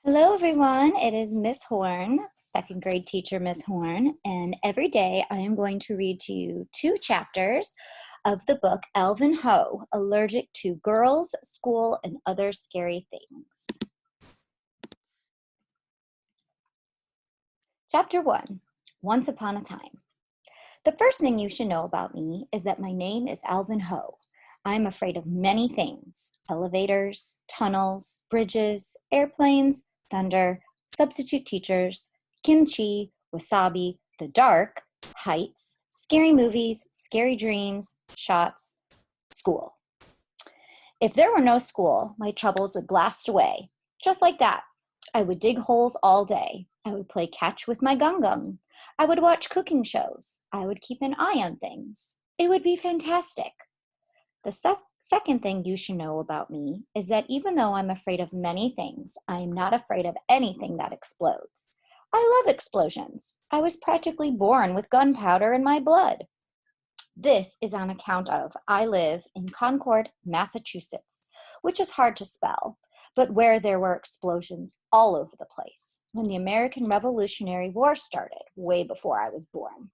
Hello, everyone. It is Miss Horn, second grade teacher Miss Horn, and every day I am going to read to you 2 chapters of the book Alvin Ho, Allergic to Girls, School, and Other Scary Things. Chapter 1, Once Upon a Time. The first thing you should know about me is that my name is Alvin Ho. I am afraid of many things: elevators, tunnels, bridges, airplanes, thunder, substitute teachers, kimchi, wasabi, the dark, heights, scary movies, scary dreams, shots, school. If there were no school, my troubles would blast away. Just like that. I would dig holes all day. I would play catch with my gung-gung. I would watch cooking shows. I would keep an eye on things. It would be fantastic. The second thing you should know about me is that even though I'm afraid of many things, I am not afraid of anything that explodes. I love explosions. I was practically born with gunpowder in my blood. This is on account of I live in Concord, Massachusetts, which is hard to spell, but where there were explosions all over the place when the American Revolutionary War started, way before I was born.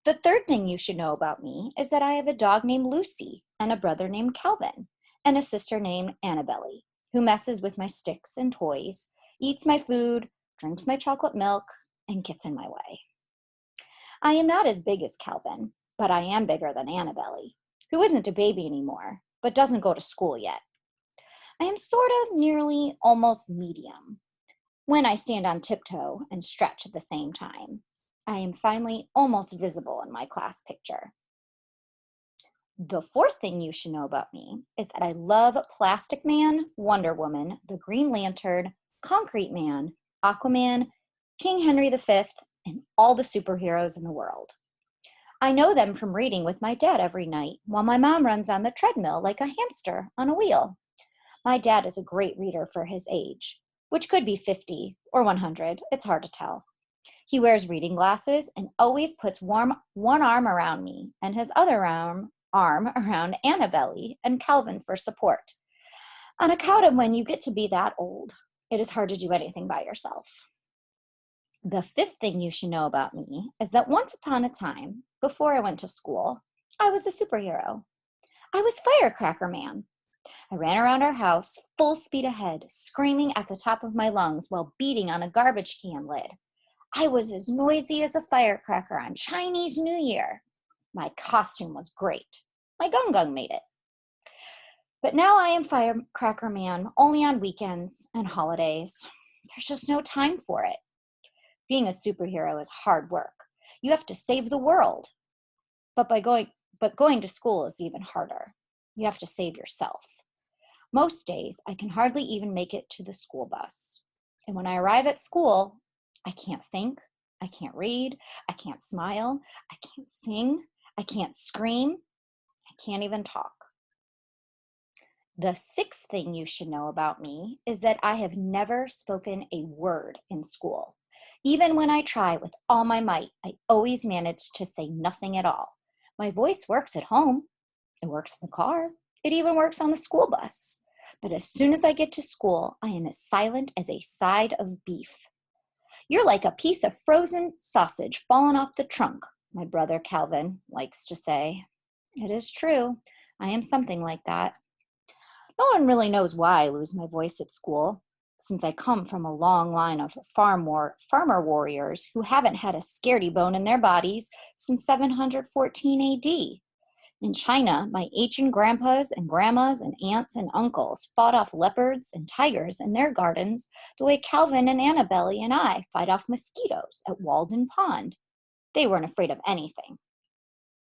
The third thing you should know about me is that I have a dog named Lucy and a brother named Calvin and a sister named Annabelle, who messes with my sticks and toys, eats my food, drinks my chocolate milk, and gets in my way. I am not as big as Calvin, but I am bigger than Annabelle, who isn't a baby anymore, but doesn't go to school yet. I am sort of nearly almost medium when I stand on tiptoe and stretch at the same time. I am finally almost visible in my class picture. The fourth thing you should know about me is that I love Plastic Man, Wonder Woman, the Green Lantern, Concrete Man, Aquaman, King Henry V, and all the superheroes in the world. I know them from reading with my dad every night while my mom runs on the treadmill like a hamster on a wheel. My dad is a great reader for his age, which could be 50 or 100, it's hard to tell. He wears reading glasses and always puts one arm around me and his other arm around Annabelle and Calvin for support. On account of when you get to be that old, it is hard to do anything by yourself. The fifth thing you should know about me is that once upon a time, before I went to school, I was a superhero. I was Firecracker Man. I ran around our house full speed ahead, screaming at the top of my lungs while beating on a garbage can lid. I was as noisy as a firecracker on Chinese New Year. My costume was great. My gung-gung made it. But now I am Firecracker Man only on weekends and holidays. There's just no time for it. Being a superhero is hard work. You have to save the world. But going to school is even harder. You have to save yourself. Most days, I can hardly even make it to the school bus. And when I arrive at school, I can't think, I can't read, I can't smile, I can't sing, I can't scream, I can't even talk. The sixth thing you should know about me is that I have never spoken a word in school. Even when I try with all my might, I always manage to say nothing at all. My voice works at home. It works in the car. It even works on the school bus. But as soon as I get to school, I am as silent as a side of beef. You're like a piece of frozen sausage fallen off the trunk, my brother Calvin likes to say. It is true. I am something like that. No one really knows why I lose my voice at school, since I come from a long line of farmer warriors who haven't had a scaredy bone in their bodies since 714 AD. In China, my ancient grandpas and grandmas and aunts and uncles fought off leopards and tigers in their gardens the way Calvin and Annabelle and I fight off mosquitoes at Walden Pond. They weren't afraid of anything.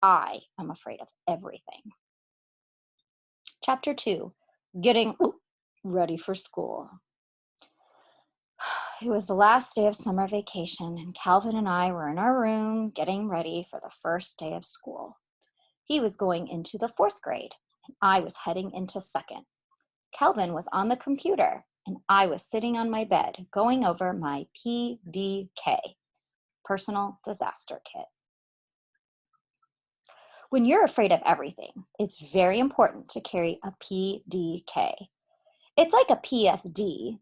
I am afraid of everything. Chapter 2, Getting Ready for School. It was the last day of summer vacation, and Calvin and I were in our room getting ready for the first day of school. He was going into the 4th grade, and I was heading into 2nd. Calvin was on the computer, and I was sitting on my bed going over my PDK, Personal Disaster Kit. When you're afraid of everything, it's very important to carry a PDK. It's like a PFD,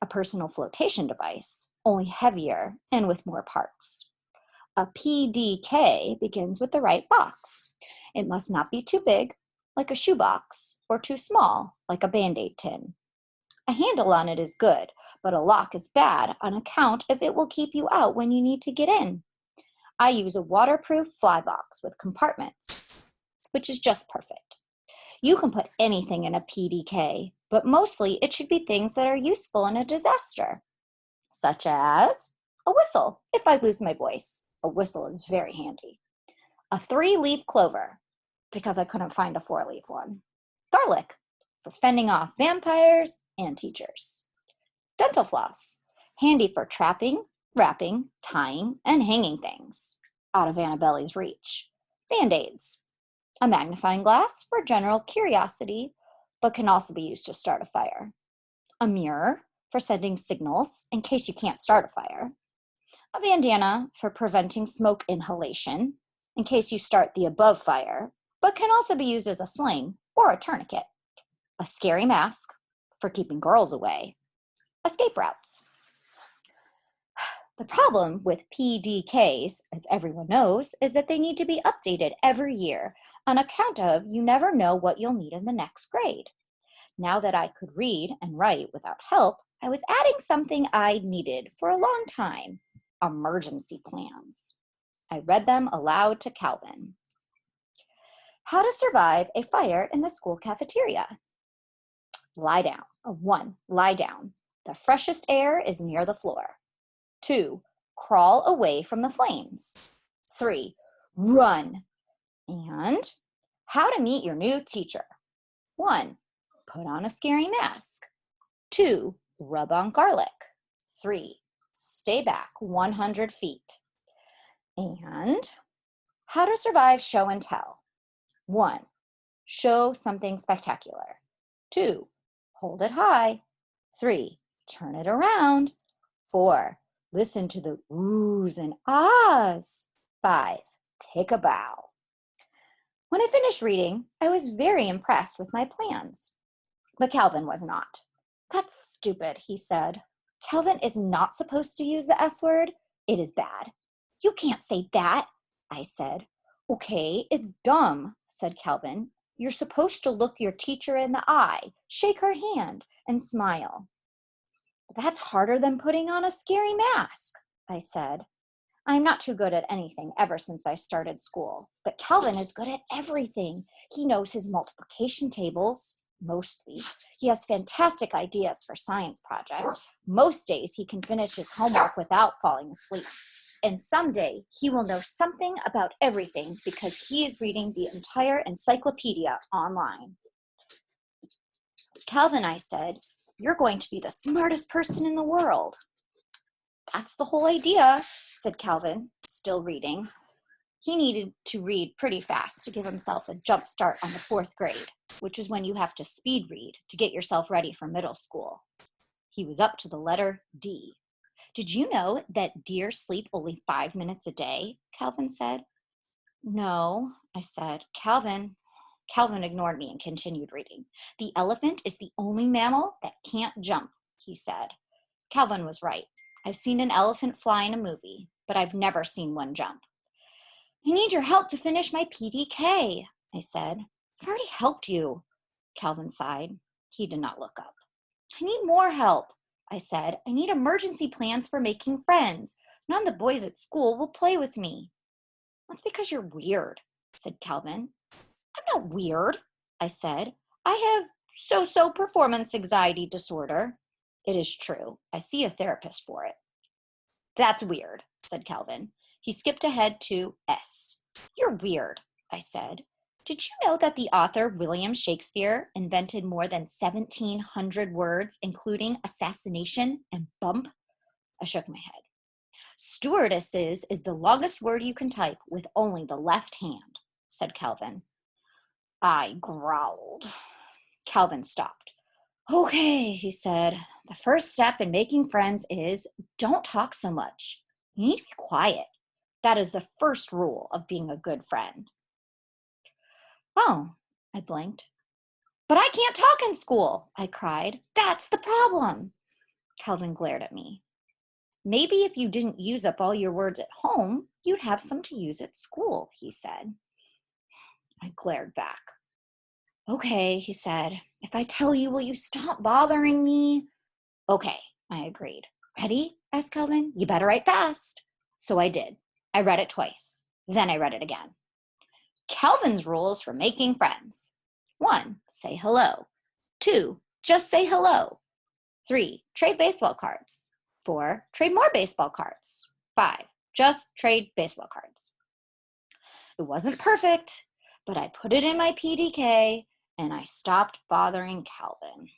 a personal flotation device, only heavier and with more parts. A PDK begins with the right box. It must not be too big, like a shoebox, or too small, like a Band-Aid tin. A handle on it is good, but a lock is bad on account if it will keep you out when you need to get in. I use a waterproof fly box with compartments, which is just perfect. You can put anything in a PDK, but mostly it should be things that are useful in a disaster, such as a whistle if I lose my voice. A whistle is very handy. A 3-leaf clover, because I couldn't find a 4-leaf one. Garlic, for fending off vampires and teachers. Dental floss, handy for trapping, wrapping, tying, and hanging things out of Annabelle's reach. Band-Aids, a magnifying glass for general curiosity, but can also be used to start a fire. A mirror for sending signals in case you can't start a fire. A bandana for preventing smoke inhalation in case you start the above fire, but can also be used as a sling or a tourniquet. A scary mask for keeping girls away. Escape routes. The problem with PDKs, as everyone knows, is that they need to be updated every year on account of you never know what you'll need in the next grade. Now that I could read and write without help, I was adding something I needed for a long time: emergency plans. I read them aloud to Calvin. How to survive a fire in the school cafeteria. Lie down. 1. Lie down. The freshest air is near the floor. 2. Crawl away from the flames. 3. Run. And how to meet your new teacher. 1. Put on a scary mask. 2. Rub on garlic. 3. Stay back 100 feet. And how to survive show and tell. 1. Show something spectacular. 2. Hold it high. 3. Turn it around. 4. Listen to the oohs and ahs. 5. Take a bow. When I finished reading, I was very impressed with my plans. But Calvin was not. That's stupid, he said. Calvin is not supposed to use the S word. It is bad. You can't say that, I said. Okay, it's dumb, said Calvin. You're supposed to look your teacher in the eye, shake her hand, and smile. But that's harder than putting on a scary mask, I said. I'm not too good at anything ever since I started school, but Calvin is good at everything. He knows his multiplication tables, mostly. He has fantastic ideas for science projects. Most days he can finish his homework without falling asleep. And someday he will know something about everything because he is reading the entire encyclopedia online. Calvin, I said, you're going to be the smartest person in the world. That's the whole idea, said Calvin, still reading. He needed to read pretty fast to give himself a jump start on the 4th grade, which is when you have to speed read to get yourself ready for middle school. He was up to the letter D. Did you know that deer sleep only 5 minutes a day? Calvin said. No, I said. Calvin ignored me and continued reading. The elephant is the only mammal that can't jump, he said. Calvin was right. I've seen an elephant fly in a movie, but I've never seen one jump. I need your help to finish my PDK, I said. I've already helped you, Calvin sighed. He did not look up. I need more help, I said. I need emergency plans for making friends. None of the boys at school will play with me. That's because you're weird, said Calvin. I'm not weird, I said. I have so-so performance anxiety disorder. It is true. I see a therapist for it. That's weird, said Calvin. He skipped ahead to S. You're weird, I said. Did you know that the author William Shakespeare invented more than 1,700 words, including assassination and bump? I shook my head. Stewardesses is the longest word you can type with only the left hand, said Calvin. I growled. Calvin stopped. Okay, he said. The first step in making friends is don't talk so much. You need to be quiet. That is the first rule of being a good friend. Oh, I blinked. But I can't talk in school, I cried. That's the problem. Calvin glared at me. Maybe if you didn't use up all your words at home, you'd have some to use at school, he said. I glared back. Okay, he said. If I tell you, will you stop bothering me? Okay, I agreed. Ready? Asked Calvin. You better write fast. So I did. I read it twice. Then I read it again. Calvin's rules for making friends. 1, say hello. 2, just say hello. 3, trade baseball cards. 4, trade more baseball cards. 5, just trade baseball cards. It wasn't perfect, but I put it in my PDK and I stopped bothering Calvin.